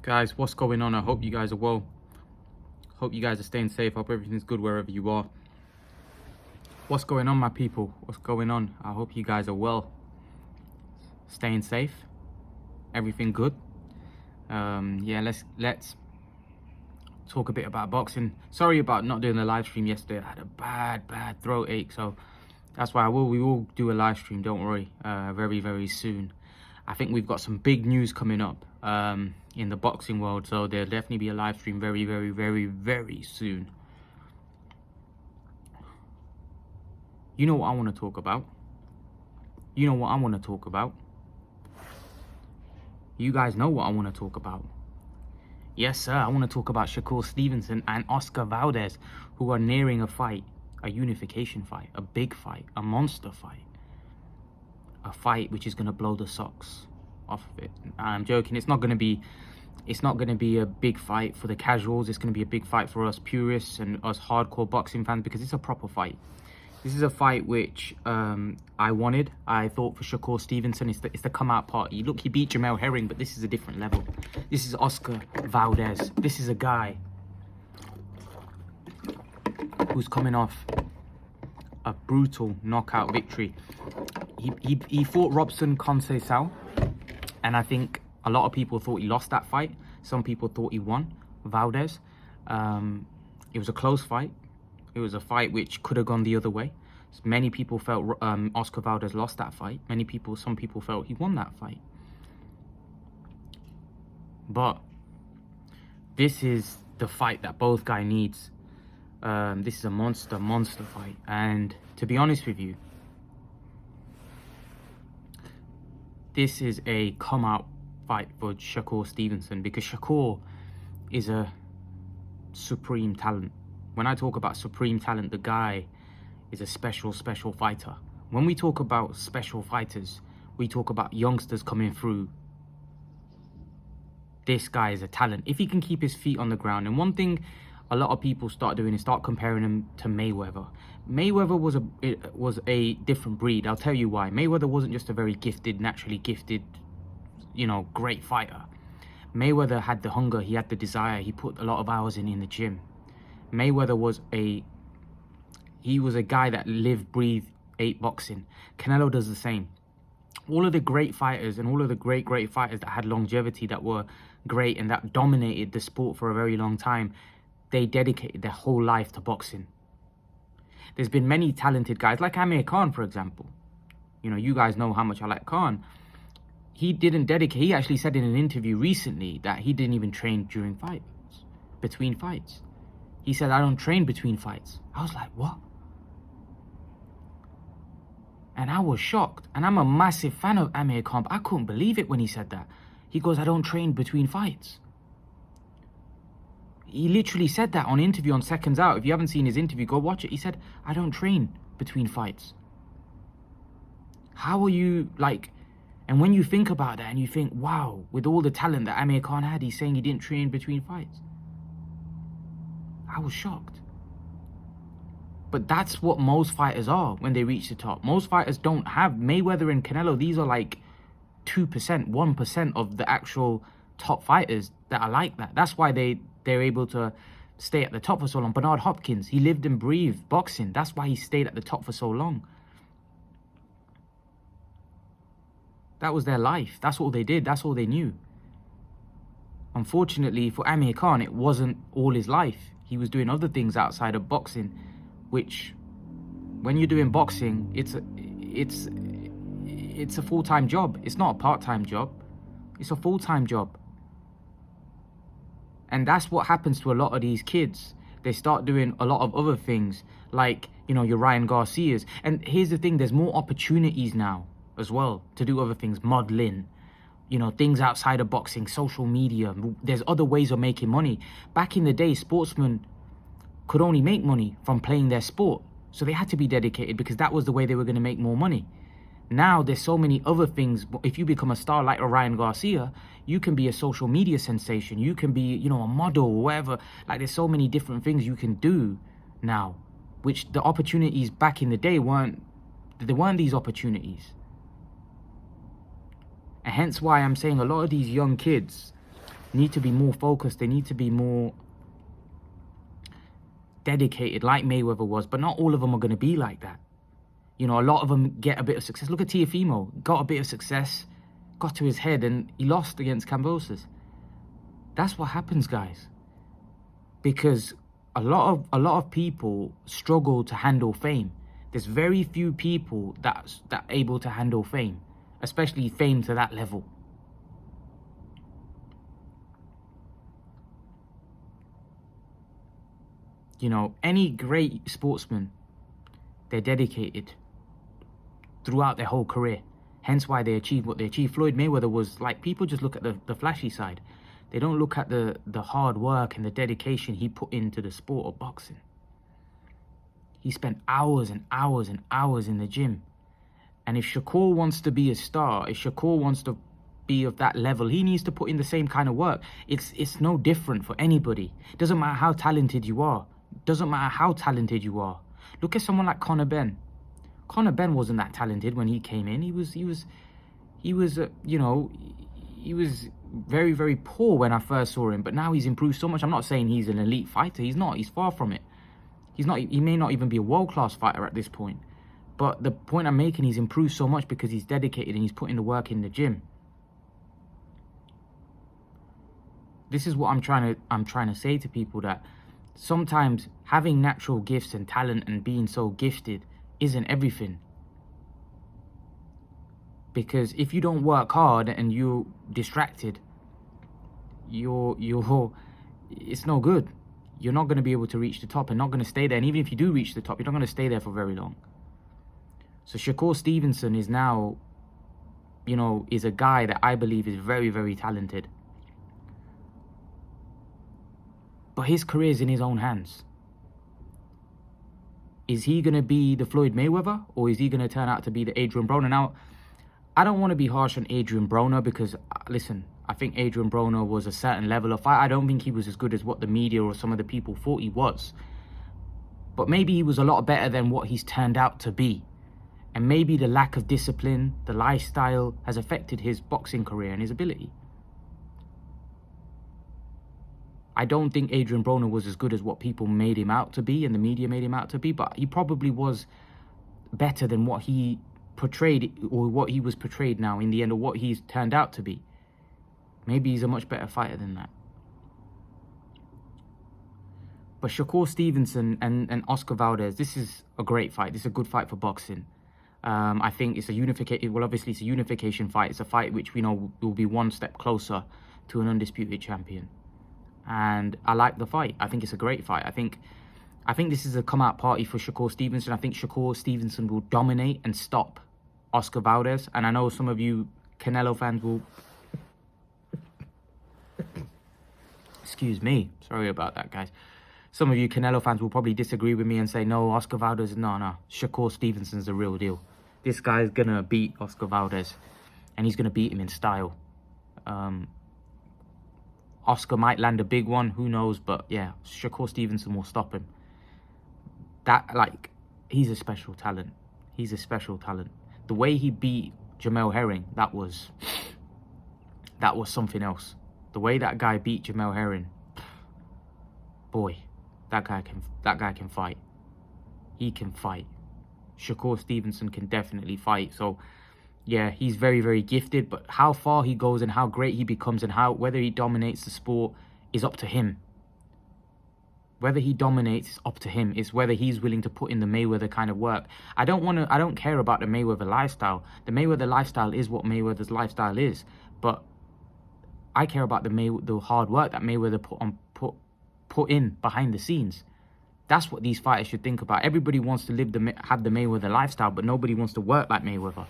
Guys, what's going on? I hope you guys are well. Hope you guys are staying safe. Hope everything's good wherever you are. What's going on, my people? What's going on? I hope you guys are well. Staying safe. Everything good. Yeah, let's talk a bit about boxing. Sorry about not doing the live stream yesterday. I had a bad throat ache, so that's why we will do a live stream, don't worry, very soon. I think we've got some big news coming up in the boxing world, so there'll definitely be a live stream very soon. You know what I want to talk about? You know what I want to talk about? You guys know what I want to talk about. Yes, sir, I want to talk about Shakur Stevenson and Oscar Valdez, who are nearing a fight, a unification fight, a big fight, a monster fight. A fight which is going to blow the socks off of it. I'm joking. It's not going to be a big fight for the casuals. It's going to be a big fight for us purists and us hardcore boxing fans, because it's a proper fight. This is a fight which I wanted. I thought for Shakur Stevenson, it's the come out party. Look, he beat Jamel Herring, but this is a different level. This is Oscar Valdez. This is a guy who's coming off a brutal knockout victory. He fought Robson Conceição, and I think a lot of people thought he lost that fight. Some people thought he won. Valdez. It was a close fight. It was a fight which could have gone the other way. Many people felt Oscar Valdez lost that fight. Some people felt he won that fight. But this is the fight that both guys needs. This is a monster fight. And to be honest with you, this is a come-out fight for Shakur Stevenson, because Shakur is a supreme talent. When I talk about supreme talent, the guy is a special fighter. When we talk about special fighters, we talk about youngsters coming through. This guy is a talent. If he can keep his feet on the ground. And one thing a lot of people start doing is start comparing him to Mayweather. Mayweather was a different breed. I'll tell you why. Mayweather wasn't just a very gifted, naturally gifted, great fighter. Mayweather had the hunger, he had the desire, he put a lot of hours in the gym. Mayweather was a guy that lived, breathed, ate boxing. Canelo does the same. All of the great fighters and all of the great fighters that had longevity, that were great and that dominated the sport for a very long time, they dedicated their whole life to boxing. There's been many talented guys, like Amir Khan, for example. You guys know how much I like Khan. He actually said in an interview recently that he didn't even train during fights, between fights. He said, I don't train between fights. I was like, what? And I was shocked. And I'm a massive fan of Amir Khan, but I couldn't believe it when he said that. He goes, I don't train between fights. He literally said that on interview on Seconds Out. If you haven't seen his interview, go watch it. He said, I don't train between fights. How are you, and when you think about that and you think, wow, with all the talent that Amir Khan had, he's saying he didn't train between fights. I was shocked. But that's what most fighters are when they reach the top. Most fighters don't have Mayweather and Canelo. These are 2%, 1% of the actual top fighters that are like that. That's why they're able to stay at the top for so long. Bernard Hopkins, he lived and breathed boxing. That's why he stayed at the top for so long. That was their life. That's all they did. That's all they knew. Unfortunately for Amir Khan, it wasn't all his life. He was doing other things outside of boxing, which, when you're doing boxing, it's a full-time job. It's not a part-time job. It's a full-time job. And that's what happens to a lot of these kids. They start doing a lot of other things, like, your Ryan Garcias. And here's the thing, there's more opportunities now as well to do other things, modeling, things outside of boxing, social media. There's other ways of making money. Back in the day, sportsmen could only make money from playing their sport. So they had to be dedicated, because that was the way they were going to make more money. Now there's so many other things. If you become a star like a Ryan Garcia, you can be a social media sensation. You can be, a model or whatever. There's so many different things you can do now, which the opportunities back in the day weren't these opportunities. And hence why I'm saying a lot of these young kids, need to be more focused. They need to be more dedicated like Mayweather was, but not all of them are going to be like that. You know, a lot of them get a bit of success. Look at Teofimo, got a bit of success, got to his head, and he lost against Kambosos. That's what happens, guys. Because a lot of people struggle to handle fame. There's very few people that able to handle fame, especially fame to that level. You know, any great sportsman, they're dedicated throughout their whole career. Hence why they achieve what they achieved. Floyd Mayweather was like, people just look at the flashy side. They don't look at the hard work and the dedication he put into the sport of boxing. He spent hours and hours and hours in the gym. And if Shakur wants to be a star, if Shakur wants to be of that level, he needs to put in the same kind of work. It's no different for anybody. It doesn't matter how talented you are. Doesn't matter how talented you are. Look at someone like Conor Benn. Conor Benn wasn't that talented when he came in. He was you know, he was very, very poor when I first saw him, but now he's improved so much. I'm not saying he's an elite fighter. He's not. He's far from it. He's not. He may not even be a world-class fighter at this point. But the point I'm making, he's improved so much because he's dedicated and he's putting the work in the gym. This is what I'm trying to say to people, that sometimes having natural gifts and talent and being so gifted isn't everything. Because if you don't work hard and you're distracted, it's no good. You're not going to be able to reach the top and not going to stay there. And even if you do reach the top, you're not going to stay there for very long. So Shakur Stevenson is now, you know, is a guy that I believe is very, very talented. But his career is in his own hands. Is he going to be the Floyd Mayweather, or is he going to turn out to be the Adrian Broner? Now, I don't want to be harsh on Adrian Broner because, listen, I think Adrian Broner was a certain level of fight. I don't think he was as good as what the media or some of the people thought he was. But maybe he was a lot better than what he's turned out to be. And maybe the lack of discipline, the lifestyle, has affected his boxing career and his ability. I don't think Adrian Broner was as good as what people made him out to be and the media made him out to be, but he probably was better than what he portrayed, or what he was portrayed now in the end, or what he's turned out to be. Maybe he's a much better fighter than that. But Shakur Stevenson and Oscar Valdez, this is a great fight. This is a good fight for boxing. I think it's a unification. Well, obviously it's a unification fight. It's a fight which we know will be one step closer to an undisputed champion. And I like the fight. I think it's a great fight. I think this is a come-out party for Shakur Stevenson. I think Shakur Stevenson will dominate and stop Oscar Valdez. And I know some of you Canelo fans will... Excuse me. Sorry about that, guys. Some of you Canelo fans will probably disagree with me and say, no, Oscar Valdez, no. Shakur Stevenson's the real deal. This guy's going to beat Oscar Valdez. And he's going to beat him in style. Oscar might land a big one, who knows, but yeah, Shakur Stevenson will stop him. He's a special talent. He's a special talent. The way he beat Jamel Herring, that was something else. The way that guy beat Jamel Herring, boy, that guy can fight. He can fight. Shakur Stevenson can definitely fight. So yeah, he's very, very gifted, but how far he goes and how great he becomes and whether he dominates the sport is up to him. Whether he dominates is up to him. It's whether he's willing to put in the Mayweather kind of work. I don't care about the Mayweather lifestyle. The Mayweather lifestyle is what Mayweather's lifestyle is, but I care about the hard work that Mayweather put in behind the scenes. That's what these fighters should think about. Everybody wants to have the Mayweather lifestyle, but nobody wants to work like Mayweather.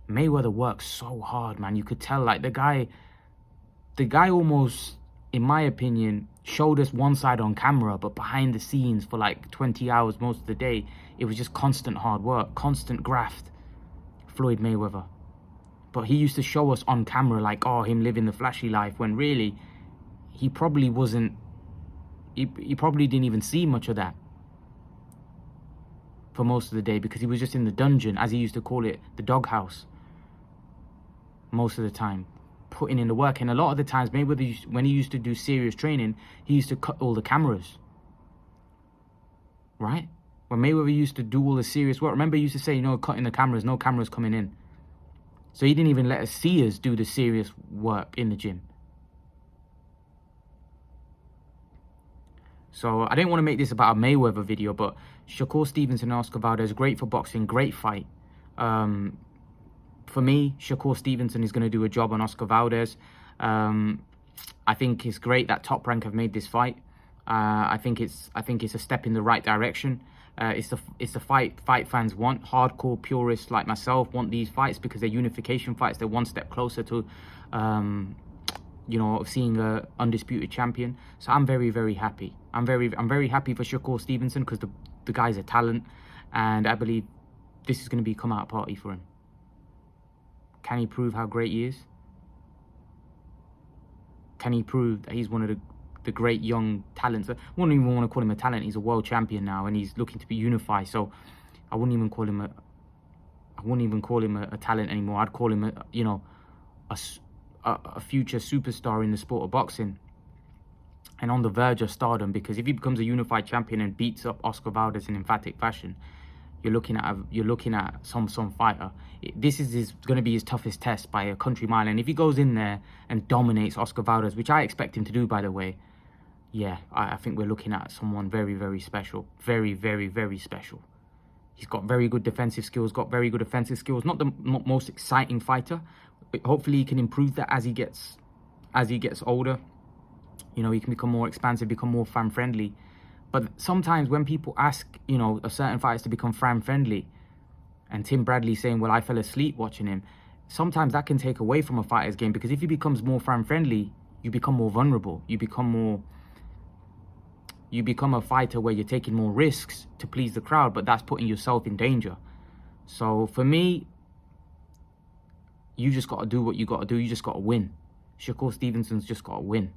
Mayweather works so hard, man. You could tell, like, the guy almost, in my opinion, showed us one side on camera, but behind the scenes for like 20 hours most of the day, it was just constant hard work, constant graft. Floyd Mayweather. But he used to show us on camera like, oh, him living the flashy life, when really he probably wasn't, he probably didn't even see much of that for most of the day, because he was just in the dungeon, as he used to call it, the doghouse, most of the time. putting in the work. And a lot of the times, Mayweather, when he used to do serious training, he used to cut all the cameras, right? When Mayweather used to do all the serious work, remember he used to say, cutting the cameras, no cameras coming in. So he didn't even let us see us do the serious work in the gym. So I didn't want to make this about a Mayweather video, but Shakur Stevenson and Oscar Valdez, great for boxing, great fight. For me, Shakur Stevenson is going to do a job on Oscar Valdez. I think it's great that Top Rank have made this fight. I think it's a step in the right direction. It's the fight fans want. Hardcore purists like myself want these fights because they're unification fights. They're one step closer to, seeing a undisputed champion. So I'm very, very happy. I'm very happy for Shakur Stevenson because the guy's a talent, and I believe this is going to be a come out party for him. Can he prove how great he is? Can he prove that he's one of the great young talents? I wouldn't even want to call him a talent. He's a world champion now, and he's looking to be unified. So I wouldn't even call him a talent anymore. I'd call him a future superstar in the sport of boxing, and on the verge of stardom. Because if he becomes a unified champion and beats up Oscar Valdez in emphatic fashion, you're looking at some fighter. This is going to be his toughest test by a country mile. And if he goes in there and dominates Oscar Valdez, which I expect him to do, by the way, yeah, I think we're looking at someone very, very special. Very, very, very special. He's got very good defensive skills, got very good offensive skills. Not the most exciting fighter, but hopefully he can improve that as he gets older. He can become more expansive, become more fan-friendly. But sometimes when people ask, a certain fighters to become fan-friendly, and Tim Bradley saying, well, I fell asleep watching him, sometimes that can take away from a fighter's game, because if he becomes more fan-friendly, you become more vulnerable. You become a fighter where you're taking more risks to please the crowd, but that's putting yourself in danger. So for me, you just got to do what you got to do. You just got to win. Shakur Stevenson's just got to win.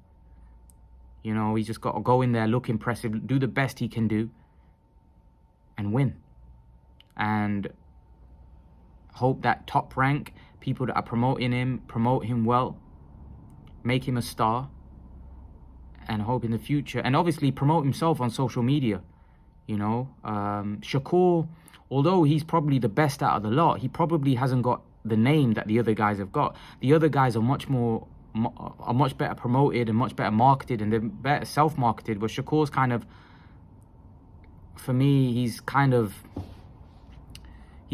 He's just got to go in there, look impressive, do the best he can do, and win. And hope that Top Rank, people that are promoting him, promote him well, make him a star, and hope in the future, and obviously promote himself on social media. Shakur, although he's probably the best out of the lot, he probably hasn't got the name that the other guys have got. The other guys are much better promoted and much better marketed, and they're better self-marketed, but Shakur's kind of, for me, he's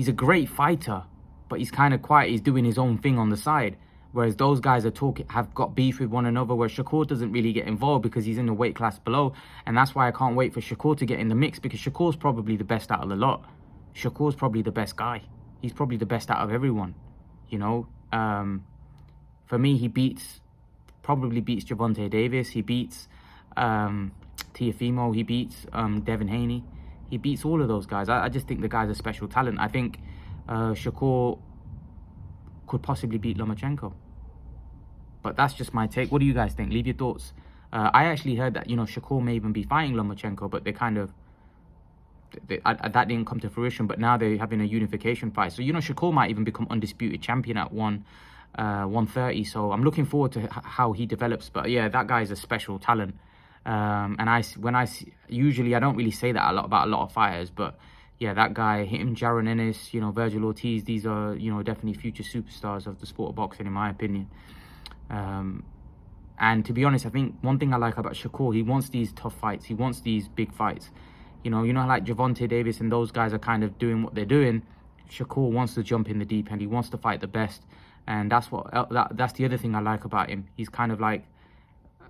a great fighter, but he's kind of quiet. He's doing his own thing on the side, whereas those guys have got beef with one another, where Shakur doesn't really get involved because he's in the weight class below. And that's why I can't wait for Shakur to get in the mix, because Shakur's probably the best out of the lot. Shakur's probably the best guy. He's probably the best out of everyone, For me, he probably beats Gervonta Davis. He beats Teofimo. He beats Devin Haney. He beats all of those guys. I just think the guy's a special talent. I think Shakur could possibly beat Lomachenko. But that's just my take. What do you guys think? Leave your thoughts. I actually heard that, Shakur may even be fighting Lomachenko, but that didn't come to fruition. But now they're having a unification fight. So, Shakur might even become undisputed champion at 130. So I'm looking forward to how he develops. But yeah, that guy is a special talent. Usually I don't really say that about a lot of fighters, but yeah, that guy, him, Jaron Ennis, Virgil Ortiz, these are, definitely future superstars of the sport of boxing, in my opinion. And to be honest, I think one thing I like about Shakur, he wants these tough fights. He wants these big fights. Like Gervonta Davis and those guys are kind of doing what they're doing. Shakur wants to jump in the deep end. He wants to fight the best. And that's the other thing I like about him. He's kind of like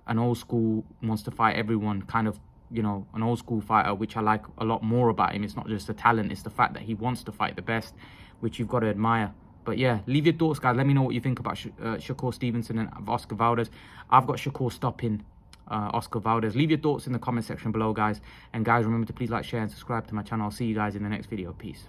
an old school, wants to fight everyone, kind of, an old school fighter, which I like a lot more about him. It's not just the talent, it's the fact that he wants to fight the best, which you've got to admire. But yeah, leave your thoughts, guys. Let me know what you think about Shakur Stevenson and Oscar Valdez. I've got Shakur stopping Oscar Valdez. Leave your thoughts in the comment section below, guys. And guys, remember to please like, share, and subscribe to my channel. I'll see you guys in the next video. Peace.